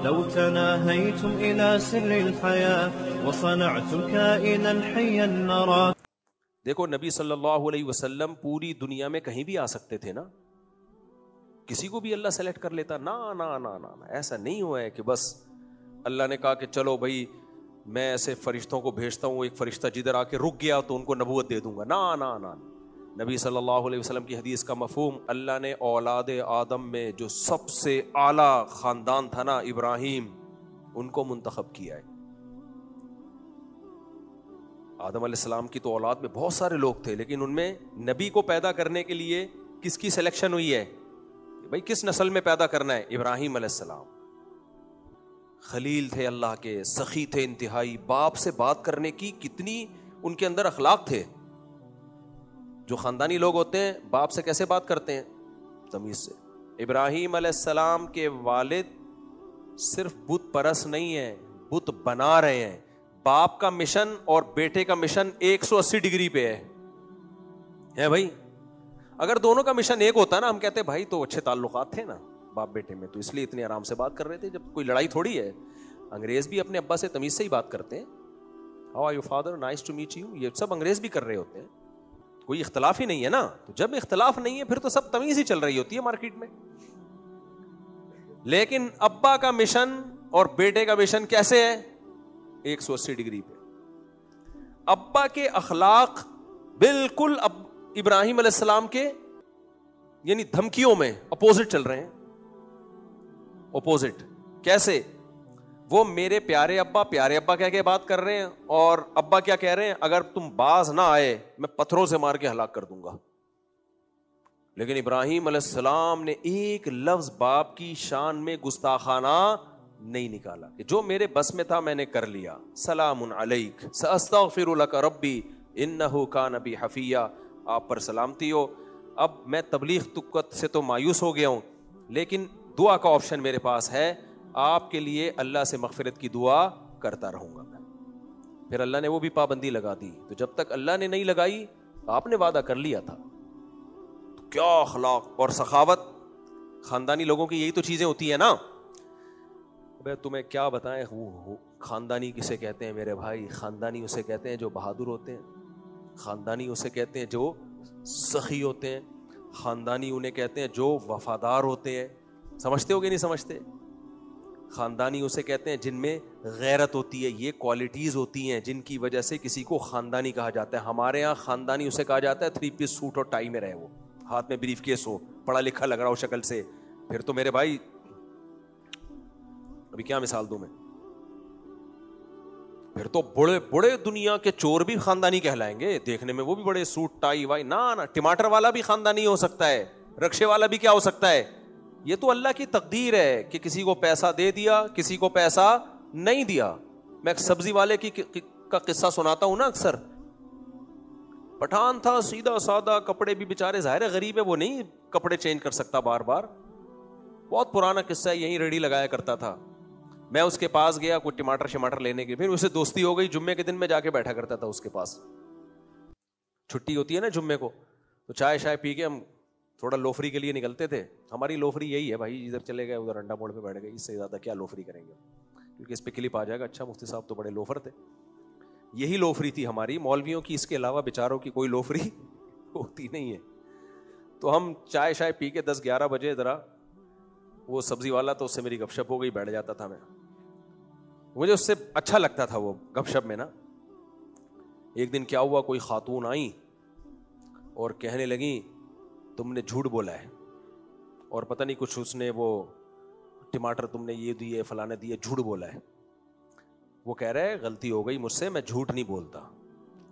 لو تناهيتم إلى سر الحياة وصنعتم كائنا حيا نرى. دیکھو نبی صلی اللہ علیہ وسلم پوری دنیا میں کہیں بھی آ سکتے تھے نا, کسی کو بھی اللہ سلیکٹ کر لیتا. نا نا نا نا, ایسا نہیں ہوا ہے کہ بس اللہ نے کہا کہ چلو بھائی میں ایسے فرشتوں کو بھیجتا ہوں, ایک فرشتہ جدھر آ کے رک گیا تو ان کو نبوت دے دوں گا. نا نا نا, نبی صلی اللہ علیہ وسلم کی حدیث کا مفہوم, اللہ نے اولاد آدم میں جو سب سے اعلیٰ خاندان تھا نا ابراہیم, ان کو منتخب کیا ہے. آدم علیہ السلام کی تو اولاد میں بہت سارے لوگ تھے, لیکن ان میں نبی کو پیدا کرنے کے لیے کس کی سلیکشن ہوئی ہے, بھائی کس نسل میں پیدا کرنا ہے؟ ابراہیم علیہ السلام. خلیل تھے اللہ کے, سخی تھے انتہائی, باپ سے بات کرنے کی کتنی ان کے اندر اخلاق تھے. جو خاندانی لوگ ہوتے ہیں باپ سے کیسے بات کرتے ہیں؟ تمیز سے. ابراہیم علیہ السلام کے والد صرف بت پرست نہیں ہیں, بت بنا رہے ہیں. باپ کا مشن اور بیٹے کا مشن 180 ڈگری پہ ہے بھائی. اگر دونوں کا مشن ایک ہوتا نا, ہم کہتے بھائی تو اچھے تعلقات تھے نا باپ بیٹے میں, تو اس لیے اتنے آرام سے بات کر رہے تھے. جب کوئی لڑائی تھوڑی ہے. انگریز بھی اپنے ابا سے تمیز سے ہی بات کرتے ہیں. How are your father, nice to meet you, یہ سب انگریز بھی کر رہے ہوتے ہیں. کوئی اختلاف ہی نہیں ہے نا. تو جب اختلاف نہیں ہے پھر تو سب تمیز ہی چل رہی ہوتی ہے مارکیٹ میں. لیکن ابا کا مشن اور بیٹے کا مشن کیسے ہے؟ 180 ڈگری پہ. ابا کے اخلاق بالکل ابراہیم علیہ السلام کے یعنی دھمکیوں میں اپوزٹ چل رہے ہیں. اپوزٹ کیسے؟ وہ میرے پیارے ابا کہہ کے بات کر رہے ہیں, اور ابا کیا کہہ رہے ہیں؟ اگر تم باز نہ آئے میں پتھروں سے مار کے ہلاک کر دوں گا. لیکن ابراہیم علیہ السلام نے ایک لفظ باپ کی شان میں گستاخانہ نہیں نکالا کہ جو میرے بس میں تھا میں نے کر لیا. سلام علیک ساستغفر لک ربی انہ کان بی حفیہ, آپ پر سلامتی ہو. اب میں تبلیغ سے تو مایوس ہو گیا ہوں, لیکن دعا کا آپشن میرے پاس ہے. آپ کے لیے اللہ سے مغفرت کی دعا کرتا رہوں گا میں. پھر اللہ نے وہ بھی پابندی لگا دی. تو جب تک اللہ نے نہیں لگائی, آپ نے وعدہ کر لیا تھا. تو کیا اخلاق اور سخاوت, خاندانی لوگوں کی یہی تو چیزیں ہوتی ہیں نا. تمہیں کیا بتائیں خاندانی کسے کہتے ہیں میرے بھائی؟ خاندانی اسے کہتے ہیں جو بہادر ہوتے ہیں, خاندانی اسے کہتے ہیں جو سخی ہوتے ہیں, خاندانی انہیں کہتے ہیں جو وفادار ہوتے ہیں. سمجھتے ہو کہ نہیں سمجھتے؟ خاندانی اسے کہتے ہیں جن میں غیرت ہوتی ہے. یہ کوالٹیز ہوتی ہیں جن کی وجہ سے کسی کو خاندانی کہا جاتا ہے. ہمارے ہاں خاندانی اسے کہا جاتا ہے 3 پیس سوٹ اور ٹائی میں رہے, وہ ہاتھ میں بریف کیس ہو, پڑھا لکھا لگ رہا ہو شکل سے. پھر تو میرے بھائی ابھی کیا مثال دوں میں, پھر تو بڑے بڑے دنیا کے چور بھی خاندانی کہلائیں گے. دیکھنے میں وہ بھی بڑے سوٹ ٹائی وائی. نا ٹماٹر والا بھی خاندانی ہو سکتا ہے, رکشے والا بھی کیا ہو سکتا ہے. یہ تو اللہ کی تقدیر ہے کہ کسی کو پیسہ دے دیا, کسی کو پیسہ نہیں دیا. میں ایک سبزی والے کا قصہ سناتا ہوں نا اکثر. پٹھان تھا, سیدھا سادہ, کپڑے بھی بیچارے ظاہر ہے غریب ہے, وہ نہیں کپڑے چینج کر سکتا بار بار. بہت پرانا قصہ ہے, یہیں ریڑھی لگایا کرتا تھا. میں اس کے پاس گیا کوئی ٹماٹر شماٹر لینے کے, پھر اسے دوستی ہو گئی. جمعے کے دن میں جا کے بیٹھا کرتا تھا اس کے پاس. چھٹی ہوتی ہے نا جمعے کو, تو چائے شائے پی کے ہم تھوڑا لوفری کے لیے نکلتے تھے. ہماری لوفری یہی ہے بھائی, ادھر چلے گئے ادھر انڈا موڑ پہ بیٹھ گئے, اس سے زیادہ کیا لوفری کریں گے, کیونکہ اس پہ کلپ آ جائے گا. اچھا مفتی صاحب تو بڑے لوفر تھے. یہی لوفری تھی ہماری. مولویوں کی اس کے علاوہ بیچاروں کی کوئی لوفری ہوتی نہیں ہے. تو ہم چائے شائے پی کے 10-11 بجے ذرا, وہ سبزی والا تو اس سے میری گپ شپ ہو گئی, بیٹھ جاتا تھا میں. مجھے اس سے اچھا لگتا تھا وہ گپ شپ میں نا. ایک دن کیا ہوا, کوئی خاتون آئیں اور کہنے لگیں تم نے جھوٹ بولا ہے, اور پتہ نہیں کچھ اس نے وہ ٹماٹر تم نے یہ دیے فلانے دیے, جھوٹ بولا ہے. وہ کہہ رہا ہے غلطی ہو گئی مجھ سے, میں جھوٹ نہیں بولتا,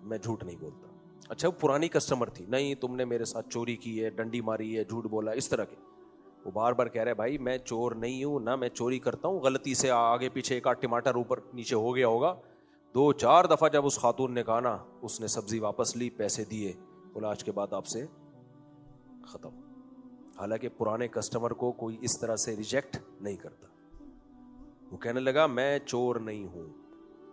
میں جھوٹ نہیں بولتا. اچھا وہ پرانی کسٹمر تھی, نہیں تم نے میرے ساتھ چوری کی ہے, ڈنڈی ماری ہے, جھوٹ بولا, اس طرح کے. وہ بار بار کہہ رہے بھائی میں چور نہیں ہوں, نہ میں چوری کرتا ہوں, غلطی سے آگے پیچھے ایک آدھ ٹماٹر اوپر نیچے ہو گیا ہوگا. 2-4 دفعہ جب اس خاتون نے کہا نا, اس نے سبزی واپس لی, پیسے دیے, بولا آج کے بعد آپ سے ختم. حالانکہ پرانے کسٹمر کو کوئی اس طرح سے ریجیکٹ نہیں کرتا. وہ کہنے لگا میں چور نہیں ہوں,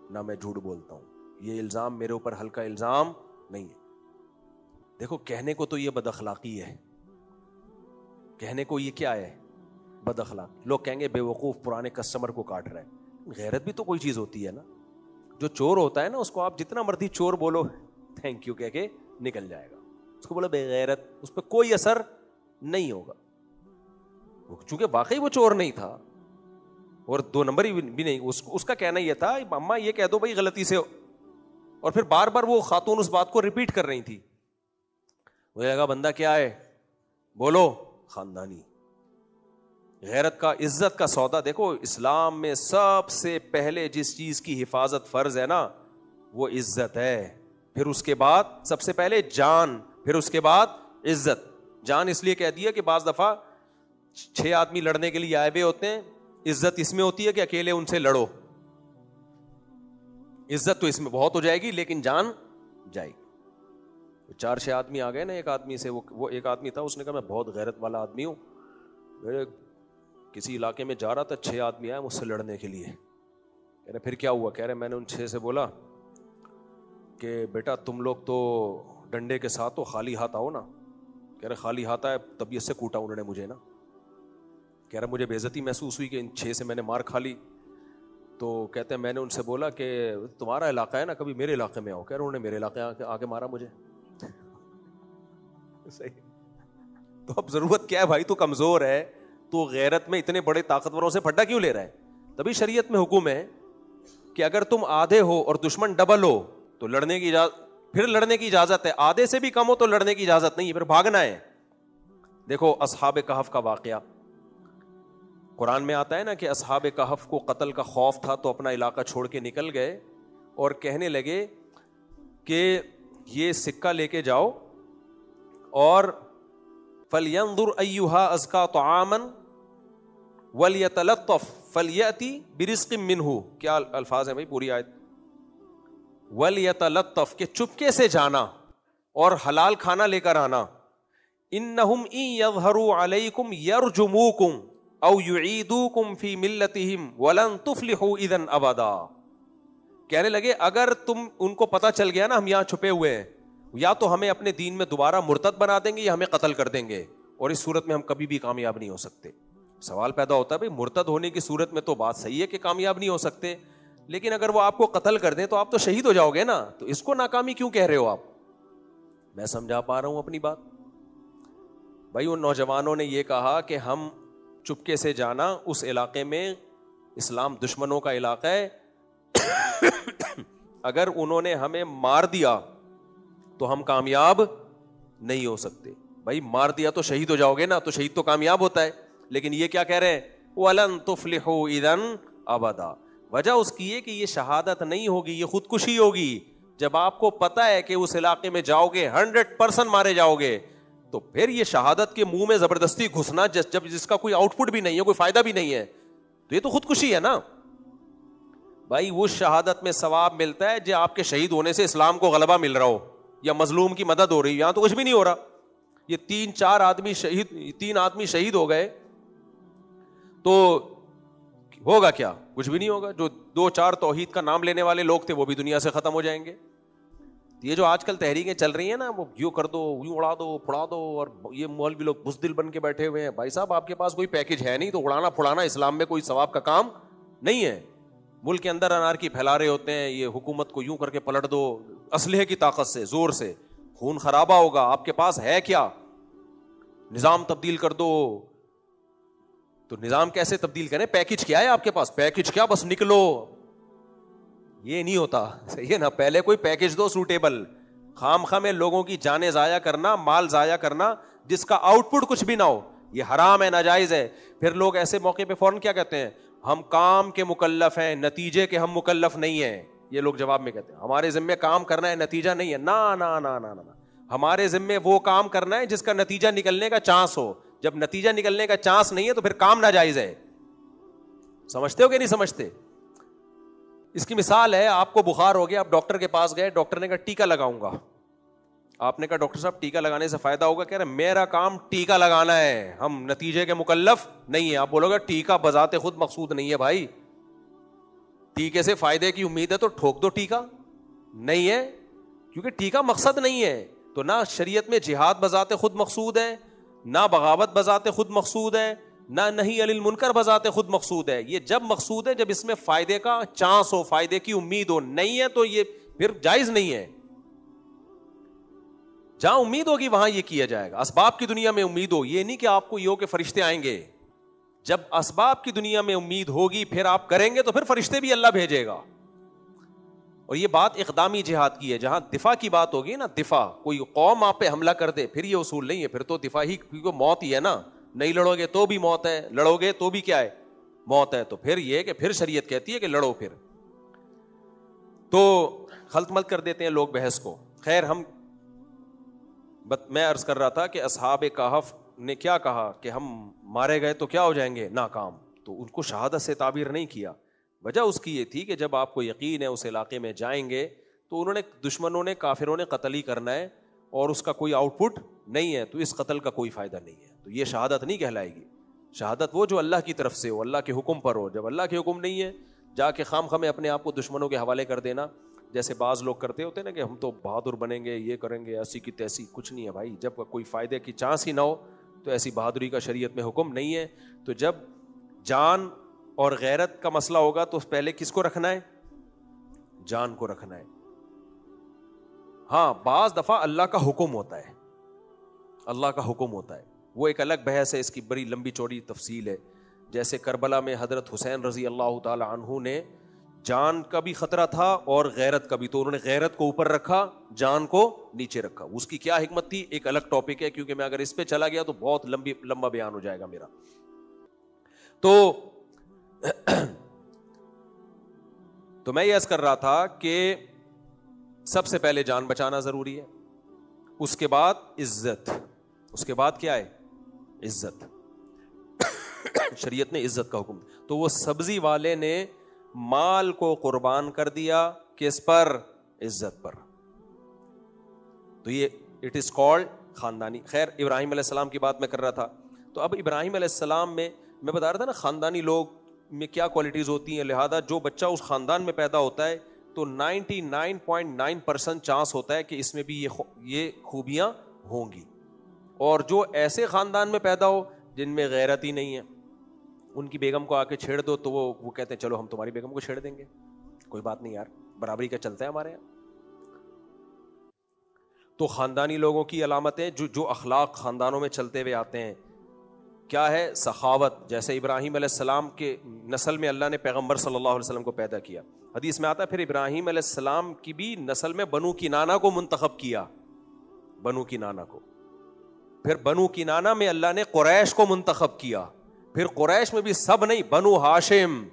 نہ میں جھوٹ بولتا ہوں, یہ الزام میرے اوپر ہلکا الزام نہیں ہے. دیکھو کہنے کو تو یہ بد اخلاقی ہے, کہنے کو یہ کیا ہے, بد اخلاق. لوگ کہیں گے بے وقوف پرانے کسٹمر کو کاٹ رہا ہے. غیرت بھی تو کوئی چیز ہوتی ہے نا. جو چور ہوتا ہے نا اس کو آپ جتنا مرضی چور بولو تھینک یو کہہ کے نکل جائے گا. اس کو بولو بے غیرت, اس پہ کوئی اثر نہیں ہوگا, چونکہ واقعی وہ چور نہیں تھا اور 2 نمبر بھی نہیں. اس کا کہنا یہ تھا اما یہ کہہ دو بھائی غلطی سے, اور پھر بار بار وہ خاتون اس بات کو ریپیٹ کر رہی تھی. مجھے لگا بندہ کیا ہے, بولو خاندانی. غیرت کا, عزت کا سودا. دیکھو اسلام میں سب سے پہلے جس چیز کی حفاظت فرض ہے نا وہ عزت ہے. پھر اس کے بعد سب سے پہلے جان, پھر اس کے بعد عزت. جان اس لیے کہہ دیا کہ بعض دفعہ 6 آدمی لڑنے کے لیے آئے ہوئے ہوتے ہیں, عزت اس میں ہوتی ہے کہ اکیلے ان سے لڑو. عزت تو اس میں بہت ہو جائے گی لیکن جان جائے گی. 4-6 آدمی آ گئے نا ایک آدمی سے, وہ ایک آدمی تھا اس نے کہا میں بہت غیرت والا آدمی ہوں, میرے کسی علاقے میں جا رہا تھا 6 آدمی آئے مجھ سے لڑنے کے لیے. کہہ رہے پھر کیا ہوا؟ کہہ رہے میں نے ان 6 سے بولا کہ بیٹا تم لوگ تو ڈنڈے کے ساتھ تو خالی ہاتھ آؤ نا. کہہ رہے خالی ہاتھ آئے طبیعت سے کوٹا انہوں نے مجھے نا. کہہ رہا مجھے بے عزتی محسوس ہوئی کہ ان 6 سے میں نے مار کھا لی. تو کہتے ہیں میں نے ان سے بولا کہ تمہارا علاقہ ہے نا کبھی میرے علاقے میں آؤ. کہہ رہے انہوں نے میرے علاقے آ کے مارا مجھے. صحیح. تو اب ضرورت کیا ہے بھائی, تو کمزور ہے, تو غیرت میں اتنے بڑے طاقتوروں سے پھڈا کیوں لے رہا ہے؟ تبھی شریعت میں حکم ہے کہ اگر تم آدھے ہو اور دشمن ڈبل ہو تو لڑنے کی اجازت, پھر لڑنے کی اجازت ہے. آدھے سے بھی کم ہو تو لڑنے کی اجازت نہیں ہے, پھر بھاگنا ہے. دیکھو اصحاب کہف کا واقعہ قرآن میں آتا ہے نا کہ اصحاب کہف کو قتل کا خوف تھا تو اپنا علاقہ چھوڑ کے نکل گئے اور کہنے لگے کہ یہ سکہ لے کے جاؤ اور فَلْيَنْظُرْ أَيُّهَا أَزْكَىٰ طَعَامًا وَلْيَتَلَطَّفْ فَلْيَأْتِ بِرِزْقٍ مِّنْهُ. کیا الفاظ ہیں بھائی پوری آیت؟ وَلْيَتَلَطَّفْ کہ چپکے سے جانا اور حلال کھانا لے کر آنا. إِنَّهُمْ إِن يَظْهَرُوا عَلَيْكُمْ يَرْجُمُوكُمْ أَوْ يُعِيدُوكُمْ فِي مِلَّتِهِمْ وَلَن تُفْلِحُوا إِذًا أَبَدًا. کہنے لگے اگر تم ان کو پتہ چل گیا نا ہم یہاں چھپے ہوئے ہیں, یا تو ہمیں اپنے دین میں دوبارہ مرتد بنا دیں گے یا ہمیں قتل کر دیں گے, اور اس صورت میں ہم کبھی بھی کامیاب نہیں ہو سکتے. سوال پیدا ہوتا ہے بھائی مرتد ہونے کی صورت میں تو بات صحیح ہے کہ کامیاب نہیں ہو سکتے, لیکن اگر وہ آپ کو قتل کر دیں تو آپ تو شہید ہو جاؤ گے نا, تو اس کو ناکامی کیوں کہہ رہے ہو آپ؟ میں سمجھا پا رہا ہوں اپنی بات. بھائی ان نوجوانوں نے یہ کہا کہ ہم چپکے سے جانا, اس علاقے میں اسلام دشمنوں کا علاقہ ہے, اگر انہوں نے ہمیں مار دیا تو ہم کامیاب نہیں ہو سکتے. بھائی مار دیا تو شہید ہو جاؤ گے نا, تو شہید تو کامیاب ہوتا ہے, لیکن یہ کیا کہہ رہے ہیں وَلَن تُفْلِحُوا إِذًا أَبَدًا. وجہ اس کی ہے کہ یہ شہادت نہیں ہوگی, یہ خودکشی ہوگی. جب آپ کو پتا ہے کہ اس علاقے میں جاؤ گے 100% مارے جاؤ گے, تو پھر یہ شہادت کے منہ میں زبردستی گھسنا جب جس کا کوئی آؤٹ پٹ بھی نہیں ہے, کوئی فائدہ بھی نہیں ہے, تو یہ تو خودکشی ہے نا. بھائی اس شہادت میں ثواب ملتا ہے جو آپ کے شہید ہونے سے اسلام کو غلبہ مل رہا ہو یا مظلوم کی مدد ہو رہی ہے. یہاں تو کچھ بھی نہیں ہو رہا. یہ 3-4 آدمی شہید, 3 آدمی شہید ہو گئے تو ہوگا کیا؟ کچھ بھی نہیں ہوگا. جو 2-4 توحید کا نام لینے والے لوگ تھے وہ بھی دنیا سے ختم ہو جائیں گے. یہ جو آج کل تحریکیں چل رہی ہیں نا, وہ یوں کر دو, یوں اڑا دو, پھڑا دو, اور یہ مولوی لوگ بزدل بن کے بیٹھے ہوئے ہیں. بھائی صاحب آپ کے پاس کوئی پیکج ہے نہیں, تو اڑانا پھڑانا اسلام میں کوئی ثواب کا کام نہیں ہے. ملک کے اندر انارکی پھیلا رہے ہوتے ہیں, یہ حکومت کو یوں کر کے پلٹ دو اسلحے کی طاقت سے, زور سے, خون خرابہ ہوگا. آپ کے پاس ہے کیا؟ نظام تبدیل کر دو. تو نظام کیسے تبدیل کریں؟ پیکج کیا ہے آپ کے پاس؟ پیکج کیا بس نکلو, یہ نہیں ہوتا. صحیح ہے نا, پہلے کوئی پیکج دو سوٹیبل. خام خواہ میں لوگوں کی جانیں ضائع کرنا, مال ضائع کرنا جس کا آؤٹ پٹ کچھ بھی نہ ہو, یہ حرام ہے, ناجائز ہے. پھر لوگ ایسے موقع پہ فوراً کیا کہتے ہیں, ہم کام کے مکلف ہیں, نتیجے کے ہم مکلف نہیں ہیں. یہ لوگ جواب میں کہتے ہیں ہمارے ذمے کام کرنا ہے, نتیجہ نہیں ہے. نا نا نا نا نا, ہمارے ذمے وہ کام کرنا ہے جس کا نتیجہ نکلنے کا چانس ہو. جب نتیجہ نکلنے کا چانس نہیں ہے تو پھر کام ناجائز ہے. سمجھتے ہو کہ نہیں سمجھتے؟ اس کی مثال ہے, آپ کو بخار ہو گیا, آپ ڈاکٹر کے پاس گئے, ڈاکٹر نے کہا ٹیکا لگاؤں گا. آپ نے کہا ڈاکٹر صاحب ٹیکا لگانے سے فائدہ ہوگا؟ کہہ رہے میرا کام ٹیکا لگانا ہے, ہم نتیجے کے مکلف نہیں ہے. آپ بولو گے ٹیکا بذات خود مقصود نہیں ہے. بھائی ٹیکے سے فائدے کی امید ہے تو ٹھوک دو, ٹیکا نہیں ہے, کیونکہ ٹیکا مقصد نہیں ہے. تو نہ شریعت میں جہاد بذات خود مقصود ہے, نہ بغاوت بذات خود مقصود ہے, نہ نہیں علی المنکر بذات خود مقصود ہے. یہ جب مقصود ہے جب اس میں فائدے کا چانس ہو, فائدے کی امید ہو. نہیں ہے تو یہ پھر جائز نہیں ہے. جہاں امید ہوگی وہاں یہ کیا جائے گا. اسباب کی دنیا میں امید ہو, یہ نہیں کہ آپ کو یہ ہو کہ فرشتے آئیں گے. جب اسباب کی دنیا میں امید ہوگی پھر آپ کریں گے تو پھر فرشتے بھی اللہ بھیجے گا. اور یہ بات اقدامی جہاد کی ہے. جہاں دفاع کی بات ہوگی نا, دفاع, کوئی قوم آپ پہ حملہ کر دے, پھر یہ اصول نہیں ہے, پھر تو دفاع ہی, کیونکہ موت ہی ہے نا. نہیں لڑو گے تو بھی موت ہے, لڑو گے تو بھی کیا ہے, موت ہے. تو پھر یہ کہ پھر شریعت کہتی ہے کہ لڑو. پھر تو خلط ملط کر دیتے ہیں لوگ بحث کو. خیر, میں عرض کر رہا تھا کہ اصحاب کہف نے کیا کہا کہ ہم مارے گئے تو کیا ہو جائیں گے, ناکام. تو ان کو شہادت سے تعبیر نہیں کیا. وجہ اس کی یہ تھی کہ جب آپ کو یقین ہے اس علاقے میں جائیں گے تو انہوں نے, دشمنوں نے, کافروں نے قتل ہی کرنا ہے اور اس کا کوئی آؤٹ پٹ نہیں ہے, تو اس قتل کا کوئی فائدہ نہیں ہے. تو یہ شہادت نہیں کہلائے گی. شہادت وہ جو اللہ کی طرف سے ہو, اللہ کے حکم پر ہو. جب اللہ کے حکم نہیں ہے, جا کے خام خامے اپنے آپ کو دشمنوں کے حوالے کر دینا, جیسے بعض لوگ کرتے ہوتے ہیں نا کہ ہم تو بہادر بنیں گے, یہ کریں گے, ایسی کی تیسی. کچھ نہیں ہے بھائی. جب کوئی فائدے کی چانس ہی نہ ہو تو ایسی بہادری کا شریعت میں حکم نہیں ہے. تو جب جان اور غیرت کا مسئلہ ہوگا تو پہلے کس کو رکھنا ہے, جان کو رکھنا ہے. ہاں, بعض دفعہ اللہ کا حکم ہوتا ہے, اللہ کا حکم ہوتا ہے, وہ ایک الگ بحث ہے, اس کی بڑی لمبی چوڑی تفصیل ہے. جیسے کربلا میں حضرت حسین رضی اللہ تعالی عنہ نے جان کا بھی خطرہ تھا اور غیرت کا بھی, تو انہوں نے غیرت کو اوپر رکھا, جان کو نیچے رکھا. اس کی کیا حکمت تھی ایک الگ ٹاپک ہے, کیونکہ میں اگر اس پہ چلا گیا تو بہت لمبا بیان ہو جائے گا میرا. تو میں یہ عرض کر رہا تھا کہ سب سے پہلے جان بچانا ضروری ہے, اس کے بعد عزت, اس کے بعد کیا ہے, عزت. شریعت نے عزت کا حکم. تو وہ سبزی والے نے مال کو قربان کر دیا کس پر, عزت پر. تو یہ اٹ از کالڈ خاندانی. خیر, ابراہیم علیہ السلام کی بات میں کر رہا تھا. تو اب ابراہیم علیہ السلام میں بتا رہا تھا نا خاندانی لوگ میں کیا کوالٹیز ہوتی ہیں, لہذا جو بچہ اس خاندان میں پیدا ہوتا ہے تو 99.9% چانس ہوتا ہے کہ اس میں بھی یہ خوبیاں ہوں گی. اور جو ایسے خاندان میں پیدا ہو جن میں غیرت ہی نہیں ہے, ان کی بیگم کو آ کے چھیڑ دو تو وہ کہتے ہیں چلو ہم تمہاری بیگم کو چھیڑ دیں گے, کوئی بات نہیں یار, برابری کا چلتا ہے ہمارے یہاں. تو خاندانی لوگوں کی علامتیں جو اخلاق خاندانوں میں چلتے ہوئے آتے ہیں کیا ہے, سخاوت. جیسے ابراہیم علیہ السلام کے نسل میں اللہ نے پیغمبر صلی اللہ علیہ وسلم کو پیدا کیا. حدیث میں آتا ہے پھر ابراہیم علیہ السلام کی بھی نسل میں بنو کنانہ کو منتخب کیا, بنو کنانہ کو. پھر بنو کنانہ میں اللہ نے قریش کو منتخب کیا. پھر قریش میں بھی سب نہیں, بنو ہاشم,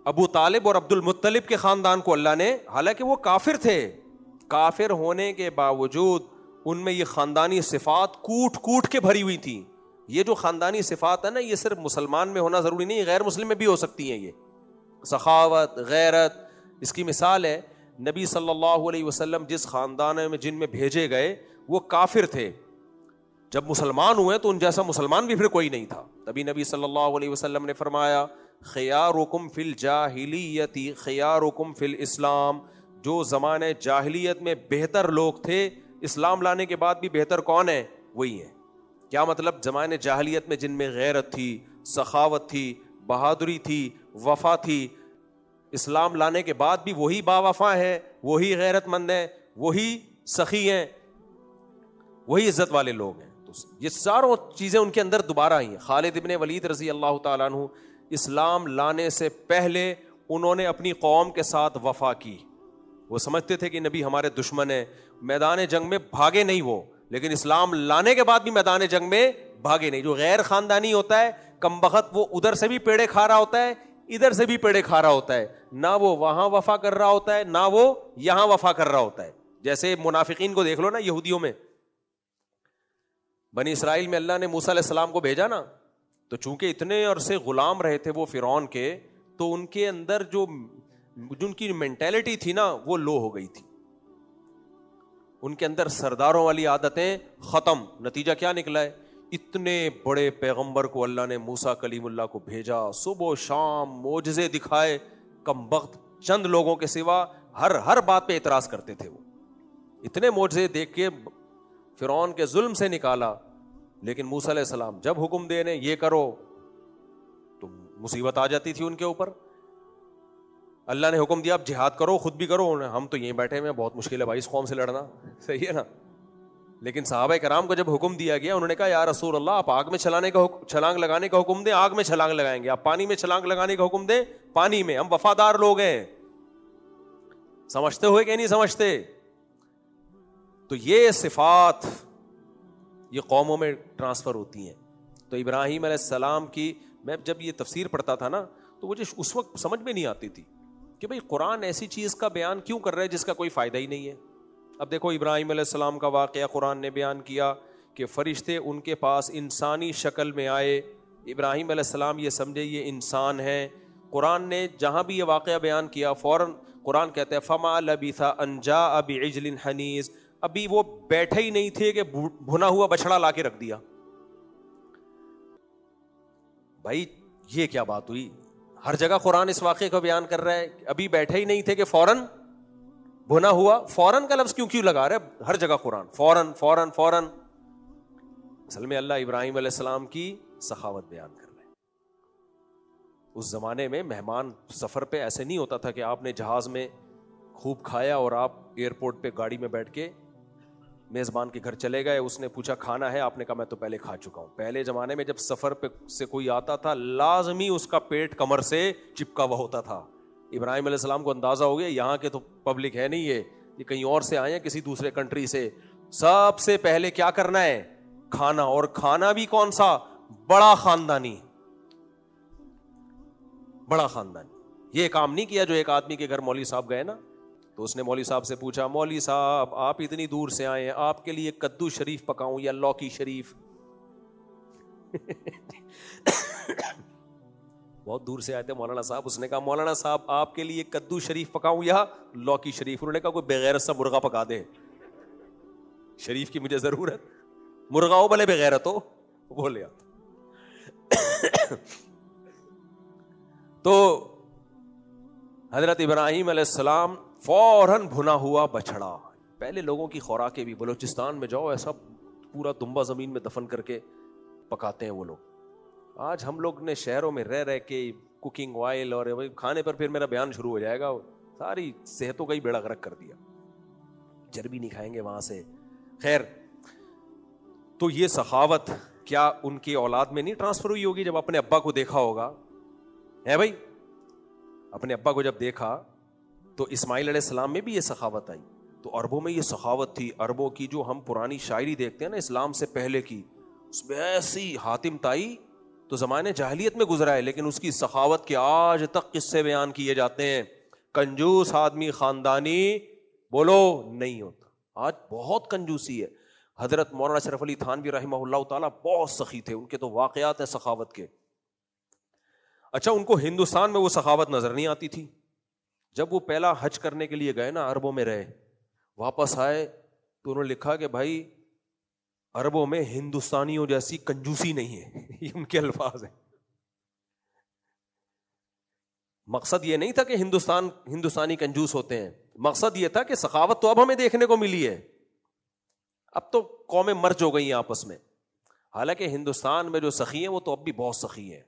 ابو طالب اور عبد المطلب کے خاندان کو اللہ نے, حالانکہ وہ کافر تھے, کافر ہونے کے باوجود ان میں یہ خاندانی صفات کوٹ کوٹ کے بھری ہوئی تھی. یہ جو خاندانی صفات ہے نا, یہ صرف مسلمان میں ہونا ضروری نہیں, غیر مسلم میں بھی ہو سکتی ہیں. یہ سخاوت, غیرت. اس کی مثال ہے نبی صلی اللہ علیہ وسلم جس خاندان میں جن میں بھیجے گئے وہ کافر تھے, جب مسلمان ہوئے تو ان جیسا مسلمان بھی پھر کوئی نہیں تھا. تبھی نبی صلی اللہ علیہ وسلم نے فرمایا خیارکم فی الجاہلیت خیارکم فی الاسلام. جو زمانے جاہلیت میں بہتر لوگ تھے, اسلام لانے کے بعد بھی بہتر کون ہے, وہی ہے. کیا مطلب, زمانے جاہلیت میں جن میں غیرت تھی, سخاوت تھی, بہادری تھی, وفا تھی, اسلام لانے کے بعد بھی وہی با وفا ہے, وہی غیرت مند ہے, وہی سخی ہیں, وہی عزت والے لوگ ہیں. تو یہ ساروں چیزیں ان کے اندر دوبارہ آئی ہیں. خالد ابن ولید رضی اللہ تعالیٰ عنہ اسلام لانے سے پہلے انہوں نے اپنی قوم کے ساتھ وفا کی. وہ سمجھتے تھے کہ نبی ہمارے دشمن ہیں, میدان جنگ میں بھاگے نہیں وہ, لیکن اسلام لانے کے بعد بھی میدان جنگ میں بھاگے نہیں. جو غیر خاندانی ہوتا ہے کم بخت, وہ ادھر سے بھی پیڑے کھا رہا ہوتا ہے, ادھر سے بھی پیڑے کھا رہا ہوتا ہے, نہ وہ وہاں وفا کر رہا ہوتا ہے نہ وہ یہاں وفا کر رہا ہوتا ہے. جیسے منافقین کو دیکھ لو نا, یہودیوں میں, بنی اسرائیل میں اللہ نے موسیٰ علیہ السلام کو بھیجا نا, تو چونکہ اتنے عرصے غلام رہے تھے وہ فرعون کے, تو ان کے اندر جو ان کی مینٹیلٹی تھی نا وہ لو ہو گئی تھی. ان کے اندر سرداروں والی عادتیں ختم. نتیجہ کیا نکلا ہے, اتنے بڑے پیغمبر کو اللہ نے موسیٰ کلیم اللہ کو بھیجا, صبح و شام معجزے دکھائے, کم بخت چند لوگوں کے سوا ہر بات پہ اعتراض کرتے تھے. وہ اتنے معجزے دیکھ کے فرعون کے ظلم سے نکالا, لیکن موسیٰ علیہ السلام جب حکم دے یہ کرو تو مصیبت آ جاتی تھی ان کے اوپر. اللہ نے حکم دیا اب جہاد کرو, خود بھی کرو, ہم تو یہیں بیٹھے ہوئے, بہت مشکل ہے بھائی اس قوم سے لڑنا, صحیح ہے نا. لیکن صحابہ کرام کو جب حکم دیا گیا انہوں نے کہا یا رسول اللہ آپ آگ میں چھلانگ لگانے کا حکم دیں, آگ میں چھلانگ لگائیں گے. آپ پانی میں چھلانگ لگانے کا حکم دیں, پانی میں. ہم وفادار لوگ ہیں. سمجھتے ہوئے کہ نہیں سمجھتے؟ تو یہ صفات یہ قوموں میں ٹرانسفر ہوتی ہیں. تو ابراہیم علیہ السلام کی میں جب یہ تفسیر پڑھتا تھا نا تو مجھے اس وقت سمجھ میں نہیں آتی تھی کہ بھئی قرآن ایسی چیز کا بیان کیوں کر رہا ہے جس کا کوئی فائدہ ہی نہیں ہے. اب دیکھو ابراہیم علیہ السلام کا واقعہ قرآن نے بیان کیا کہ فرشتے ان کے پاس انسانی شکل میں آئے. ابراہیم علیہ السلام یہ سمجھے یہ انسان ہے. قرآن نے جہاں بھی یہ واقعہ بیان کیا فوراً قرآن کہتا ہے فما لبث ان جاء بعجل حنیذ, ابھی وہ بیٹھے ہی نہیں تھے کہ بھنا ہوا بچڑا لا کے رکھ دیا. بھائی یہ کیا بات ہوئی؟ ہر جگہ قرآن اس واقعے کو بیان کر رہا ہے, ابھی بیٹھے ہی نہیں تھے کہ فوراً بھنا ہوا. فوراً کا لفظ کیوں لگا رہا ہے ہر جگہ قرآن؟ فوراً فوراً فوراً. اصل میں اللہ ابراہیم علیہ السلام کی سخاوت بیان کر رہے ہیں. اس زمانے میں مہمان سفر پہ ایسے نہیں ہوتا تھا کہ آپ نے جہاز میں خوب کھایا اور آپ ایئرپورٹ پہ گاڑی میں بیٹھ کے میزبان کے گھر چلے گئے, اس نے پوچھا کھانا ہے, آپ نے کہا میں تو پہلے کھا چکا ہوں. پہلے زمانے میں جب سفر پہ سے کوئی آتا تھا لازمی اس کا پیٹ کمر سے چپکا ہوا ہوتا تھا. ابراہیم علیہ السلام کو اندازہ ہو گیا یہاں کے تو پبلک ہے نہیں, یہ کہیں اور سے آئے ہیں کسی دوسرے کنٹری سے, سب سے پہلے کیا کرنا ہے کھانا. اور کھانا بھی کون سا؟ بڑا خاندانی. بڑا خاندانی. یہ کام نہیں کیا جو ایک آدمی کے گھر مولوی صاحب گئے نا تو اس نے مولوی صاحب سے پوچھا مولوی صاحب آپ اتنی دور سے آئے ہیں, آپ کے لیے کدو شریف پکاؤں یا لوکی شریف؟ بہت دور سے آئے تھے مولانا صاحب. اس نے کہا مولانا صاحب آپ کے لیے کدو شریف پکاؤں یا لوکی شریف؟ انہوں نے کہا کوئی بغیرت سا مرغا پکا دے, شریف کی مجھے ضرورت, مرغا ہو بھلے بغیرت ہو, بولے آپ. تو حضرت ابراہیم علیہ السلام فوراً بھنا ہوا بچڑا. پہلے لوگوں کی خوراکیں بھی بلوچستان میں جاؤ ایسا پورا دمبا زمین میں دفن کر کے پکاتے ہیں وہ لوگ. آج ہم لوگ نے شہروں میں رہ کے کوکنگ آئل اور کھانے پر پھر میرا بیان شروع ہو جائے گا, ساری صحتوں کا ہی بیڑا غرق کر دیا. چربی نہیں کھائیں گے وہاں سے. خیر, تو یہ سخاوت کیا ان کی اولاد میں نہیں ٹرانسفر ہوئی ہوگی؟ جب اپنے ابا کو دیکھا ہوگا ہے بھائی, اپنے ابا کو جب دیکھا تو اسماعیل علیہ السلام میں بھی یہ سخاوت آئی. تو عربوں میں یہ سخاوت تھی. عربوں کی جو ہم پرانی شاعری دیکھتے ہیں نا اسلام سے پہلے کی, اس میں ایسی حاتم تائی تو زمانے جاہلیت میں گزرا ہے لیکن اس کی سخاوت کے آج تک قصے بیان کیے جاتے ہیں. کنجوس آدمی خاندانی بولو نہیں ہوتا. آج بہت کنجوسی ہے. حضرت مولانا اشرف علی تھانوی رحمہ اللہ تعالیٰ بہت سخی تھے, ان کے تو واقعات ہیں سخاوت کے. اچھا, ان کو ہندوستان میں وہ سخاوت نظر نہیں آتی تھی. جب وہ پہلا حج کرنے کے لیے گئے نا, عربوں میں رہے, واپس آئے تو انہوں نے لکھا کہ بھائی عربوں میں ہندوستانیوں جیسی کنجوسی نہیں ہے. یہ ان کے الفاظ ہیں. مقصد یہ نہیں تھا کہ ہندوستانی کنجوس ہوتے ہیں, مقصد یہ تھا کہ سخاوت تو اب ہمیں دیکھنے کو ملی ہے. اب تو قومیں مرج ہو گئی ہیں آپس میں. حالانکہ ہندوستان میں جو سخی ہیں وہ تو اب بھی بہت سخی ہیں.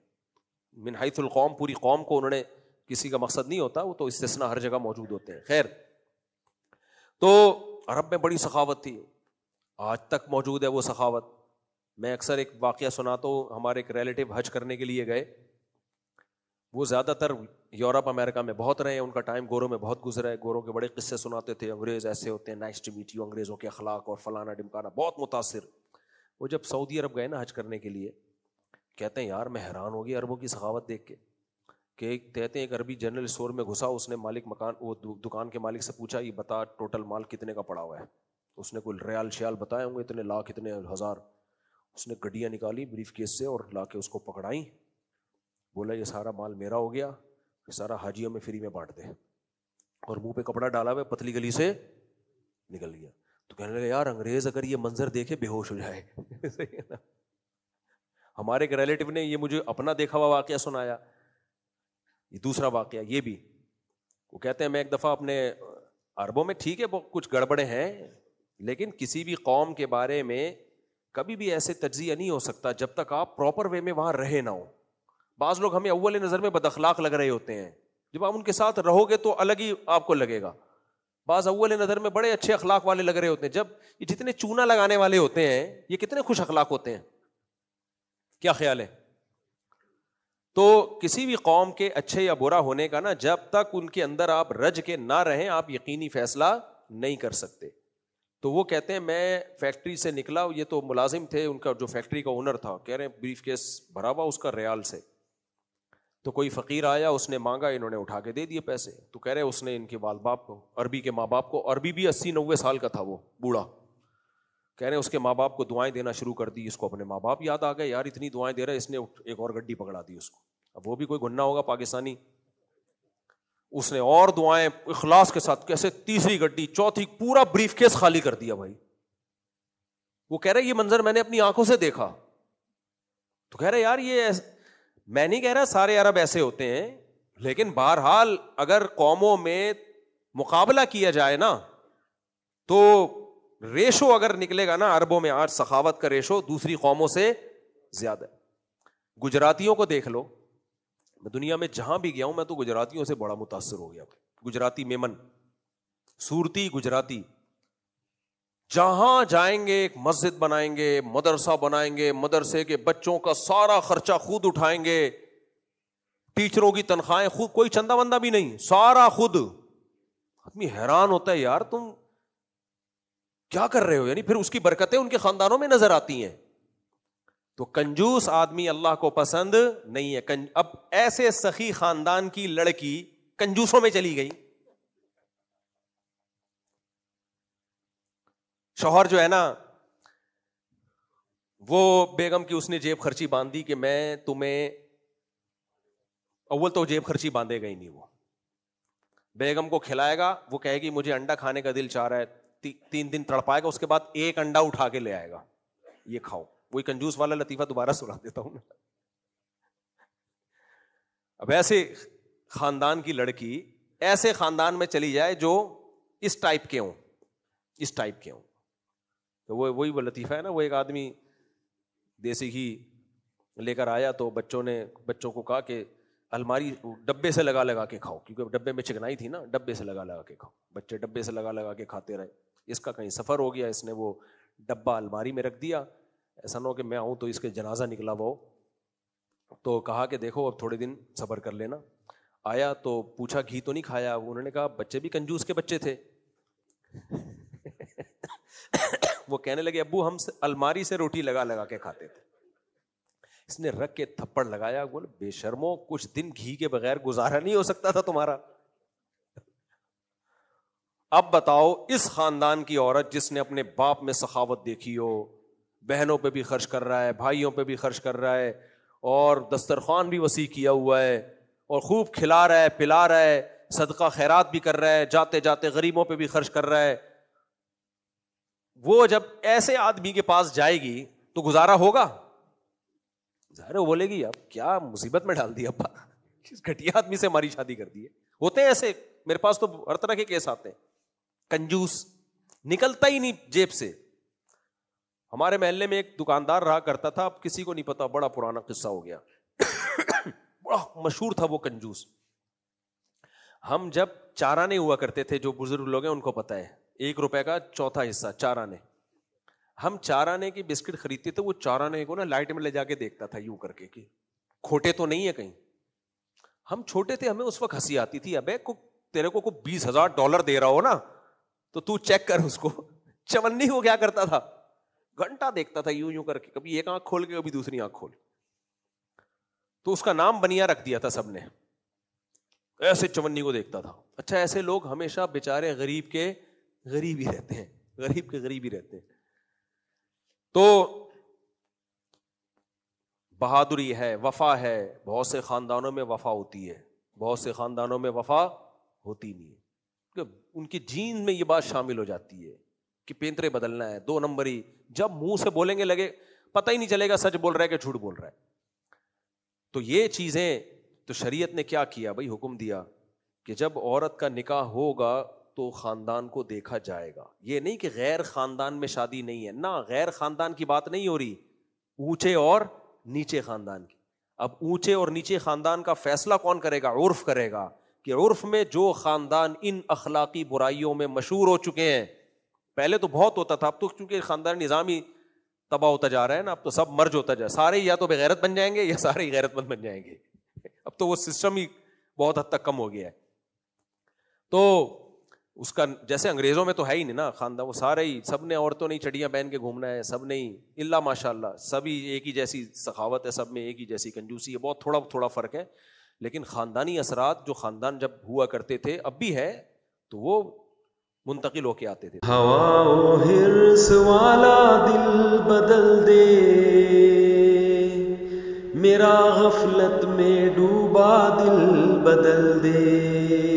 من حیث القوم, پوری قوم کو انہوں نے, کسی کا مقصد نہیں ہوتا, وہ تو استثناء ہر جگہ موجود ہوتے ہیں. خیر, تو عرب میں بڑی سخاوت تھی, آج تک موجود ہے وہ سخاوت. میں اکثر ایک واقعہ سناتا ہوں. ہمارے ایک ریلیٹو حج کرنے کے لیے گئے, وہ زیادہ تر یورپ امریکہ میں بہت رہے ہیں, ان کا ٹائم گوروں میں بہت گزرا ہے. گوروں کے بڑے قصے سناتے تھے, انگریز ایسے ہوتے ہیں, نائس ٹو میٹ یو, انگریزوں کے اخلاق اور فلانا ڈمکانا, بہت متاثر. وہ جب سعودی عرب گئے نا حج کرنے کے لیے, کہتے ہیں یار میں حیران ہو گیا عربوں کی سخاوت دیکھ کے. کہ کہتے ہیں ایک عربی جنرل اسٹور میں گھسا, اس نے مالک مکان, وہ دکان کے مالک سے پوچھا یہ بتا ٹوٹل مال کتنے کا پڑا ہوا ہے. اس نے کوئی ریال شیال بتائے ہوں گے, اتنے لاکھ اتنے ہزار. اس نے گڈیاں نکالی بریف کیس سے اور لا کے اس کو پکڑائیں. بولا یہ سارا مال میرا ہو گیا, سارا حاجیوں میں فری میں بانٹ دے. اور منہ پہ کپڑا ڈالا ہوا, پتلی گلی سے نکل گیا. تو کہنے لگا یار انگریز اگر یہ منظر دیکھے بے ہوش ہو جائے. صحیح ہے نا. ہمارے ایک ریلیٹو نے یہ مجھے اپنا دیکھا ہوا واقعہ سنایا. یہ دوسرا واقعہ یہ بھی, وہ کہتے ہیں میں ایک دفعہ اپنے عربوں میں, ٹھیک ہے کچھ گڑبڑے ہیں, لیکن کسی بھی قوم کے بارے میں کبھی بھی ایسے تجزیہ نہیں ہو سکتا جب تک آپ پراپر وے میں وہاں رہے نہ ہو. بعض لوگ ہمیں اول نظر میں بد اخلاق لگ رہے ہوتے ہیں, جب آپ ان کے ساتھ رہو گے تو الگ ہی آپ کو لگے گا. بعض اول نظر میں بڑے اچھے اخلاق والے لگ رہے ہوتے ہیں, جب یہ جتنے چونا لگانے والے ہوتے ہیں یہ کتنے خوش اخلاق ہوتے ہیں. کیا خیال ہے؟ تو کسی بھی قوم کے اچھے یا برا ہونے کا نا, جب تک ان کے اندر آپ رج کے نہ رہیں آپ یقینی فیصلہ نہیں کر سکتے. تو وہ کہتے ہیں میں فیکٹری سے نکلا, یہ تو ملازم تھے, ان کا جو فیکٹری کا اونر تھا, کہہ رہے ہیں بریف کیس بھرا ہوا اس کا ریال سے. تو کوئی فقیر آیا, اس نے مانگا, انہوں نے اٹھا کے دے دیے پیسے. تو کہہ رہے اس نے ان کے والد باپ کو, عربی کے ماں باپ کو, عربی بھی 80-90 سال کا تھا وہ بوڑھا, کہہ رہے ہیں اس کے ماں باپ کو دعائیں دینا شروع کر دی. اس کو اپنے ماں باپ یاد آ گئے, یار اتنی دعائیں دے رہا ہے, اس نے ایک اور گڈی پکڑا دی اس کو. اب وہ بھی کوئی گننا ہوگا پاکستانی, اس نے اور دعائیں اخلاص کے ساتھ, کیسے تیسری گڈی, چوتھی, پورا بریف کیس خالی کر دیا بھائی. وہ کہہ رہے یہ منظر میں نے اپنی آنکھوں سے دیکھا. تو کہہ رہے یار یہ, میں نہیں کہہ رہا سارے عرب ایسے ہوتے ہیں, لیکن بہرحال اگر قوموں میں مقابلہ کیا جائے نا تو ریشو اگر نکلے گا نا, عربوں میں آج سخاوت کا ریشو دوسری قوموں سے زیادہ ہے. گجراتیوں کو دیکھ لو, میں دنیا میں جہاں بھی گیا ہوں میں تو گجراتیوں سے بڑا متاثر ہو گیا. گجراتی میمن, صورتی گجراتی, جہاں جائیں گے ایک مسجد بنائیں گے, مدرسہ بنائیں گے, مدرسے کے بچوں کا سارا خرچہ خود اٹھائیں گے, ٹیچروں کی تنخواہیں خود, کوئی چندہ وندہ بھی نہیں, سارا خود. آدمی حیران ہوتا ہے یار تم کیا کر رہے ہو, یعنی پھر اس کی برکتیں ان کے خاندانوں میں نظر آتی ہیں. تو کنجوس آدمی اللہ کو پسند نہیں ہے. اب ایسے سخی خاندان کی لڑکی کنجوسوں میں چلی گئی. شوہر جو ہے نا وہ بیگم کی اس نے جیب خرچی باندھ دی کہ میں تمہیں, اول تو جیب خرچی باندھے گا ہی نہیں, وہ بیگم کو کھلائے گا, وہ کہے گی مجھے انڈا کھانے کا دل چاہ رہا ہے, 3 دن تڑپائے گا, اس کے بعد ایک انڈا اٹھا کے لے آئے گا, یہ کھاؤ. وہی کنجوس والا لطیفہ دوبارہ سنا دیتا ہوں. اب ایسے خاندان کی لڑکی ایسے خاندان میں چلی جائے جو اس ٹائپ کے ہوں, اس ٹائپ کے ہوں, تو وہی وہ لطیفہ ہے نا. وہ ایک آدمی دیسی گھی لے کر آیا تو بچوں کو کہا کہ الماری ڈبے سے لگا لگا کے کھاؤ, کیونکہ ڈبے میں چکنائی تھی نا, ڈبے سے لگا لگا کے کھاؤ. بچے ڈبے سے لگا لگا کے کھاتے رہے. اس کا کہیں سفر ہو گیا, اس نے وہ ڈبہ الماری میں رکھ دیا, ایسا نہ ہو کہ میں آؤں تو اس کے جنازہ نکلا وہ. تو کہا کہ دیکھو اب تھوڑے دن صبر کر لینا. آیا تو پوچھا گھی تو نہیں کھایا, انہوں نے کہا بچے بھی کنجوس کے بچے تھے. وہ کہنے لگے ابو ہم الماری سے روٹی لگا لگا کے کھاتے تھے. اس نے رکھ کے تھپڑ لگایا, بولے بے شرمو, کچھ دن گھی کے بغیر گزارا نہیں ہو سکتا تھا تمہارا. اب بتاؤ اس خاندان کی عورت جس نے اپنے باپ میں سخاوت دیکھی ہو, بہنوں پہ بھی خرچ کر رہا ہے, بھائیوں پہ بھی خرچ کر رہا ہے, اور دسترخوان بھی وسیع کیا ہوا ہے, اور خوب کھلا رہا ہے, پلا رہا ہے, صدقہ خیرات بھی کر رہا ہے, جاتے جاتے غریبوں پہ بھی خرچ کر رہا ہے. وہ جب ایسے آدمی کے پاس جائے گی تو گزارا ہوگا؟ ظاہر ہے وہ بولے گی اب کیا مصیبت میں ڈال دی ابا, کس گھٹیا آدمی سے ہماری شادی کر دی ہے. ہوتے ہیں ایسے, میرے پاس تو ہر طرح کے کیس آتے ہیں. کنجوس نکلتا ہی نہیں جیب سے. ہمارے محلے میں ایک دکاندار رہا کرتا تھا, اب کسی کو نہیں پتا, بڑا پرانا قصہ ہو گیا. بڑا مشہور تھا وہ کنجوس. ہم جب چارانے ہوا کرتے تھے, جو بزرگ لوگ ہیں ان کو پتا ہے, 1 روپے کا چوتھا حصہ چارانے. ہم چارانے کی بسکٹ خریدتے تھے, وہ چارانے کو نا لائٹ میں لے جا کے دیکھتا تھا یوں کر کے کہ کھوٹے تو نہیں ہے کہیں. ہم چھوٹے تھے, ہمیں اس وقت ہنسی آتی تھی, ابے تیرے کو $20,000 دے رہا ہو نا تو چیک کر اس کو. چونی وہ کیا کرتا تھا, گھنٹہ دیکھتا تھا یوں کر کے, کبھی ایک آنکھ کھول کے کبھی دوسری آنکھ کھول. تو اس کا نام بنیا رکھ دیا تھا سب نے, ایسے چونی کو دیکھتا تھا. اچھا ایسے لوگ ہمیشہ بےچارے غریب کے غریب ہی رہتے ہیں, غریب کے غریب ہی رہتے ہیں. تو بہادری ہے, وفا ہے. بہت سے خاندانوں میں وفا ہوتی ہے, بہت سے خاندانوں میں وفا ہوتی نہیں ہے. ان کی جین میں یہ بات شامل ہو جاتی ہے کہ پینترے بدلنا ہے, 2 نمبری. جب منہ سے بولیں گے لگے پتہ ہی نہیں چلے گا سچ بول رہا ہے کہ جھوٹ بول رہا ہے. تو یہ چیزیں تو شریعت نے کیا کیا بھائی, حکم دیا کہ جب عورت کا نکاح ہوگا تو خاندان کو دیکھا جائے گا. یہ نہیں کہ غیر خاندان میں شادی نہیں ہے، نہ، غیر خاندان کی بات نہیں ہو رہی، اونچے اور نیچے خاندان کی. اب اونچے اور نیچے خاندان کا فیصلہ کون کرے گا؟ عرف کرے گا، کہ عرف میں جو خاندان ان اخلاقی برائیوں میں مشہور ہو چکے ہیں. پہلے تو بہت ہوتا تھا، اب تو چونکہ خاندان نظام ہی تباہ ہوتا جا رہا ہے نا، اب تو سب مرج ہوتا جا، سارے یا تو بغیرت بن جائیں گے یا سارے ہی غیرت مند بن جائیں گے. اب تو وہ سسٹم ہی بہت حد تک کم ہو گیا ہے. تو اس کا جیسے انگریزوں میں تو ہے ہی نہیں نا خاندان، وہ سارے ہی، سب نے عورتوں نے چڑیاں پہن کے گھومنا ہے، سب نے ہی الا ماشاء اللہ سبھی ایک ہی جیسی سخاوت ہے، سب میں ایک ہی جیسی کنجوسی ہے، بہت تھوڑا فرق ہے. لیکن خاندانی اثرات جو خاندان جب ہوا کرتے تھے، اب بھی ہے، تو وہ منتقل ہو کے آتے تھے. ہوا و حرص والا دل بدل دے، میرا غفلت میں ڈوبا دل بدل دے.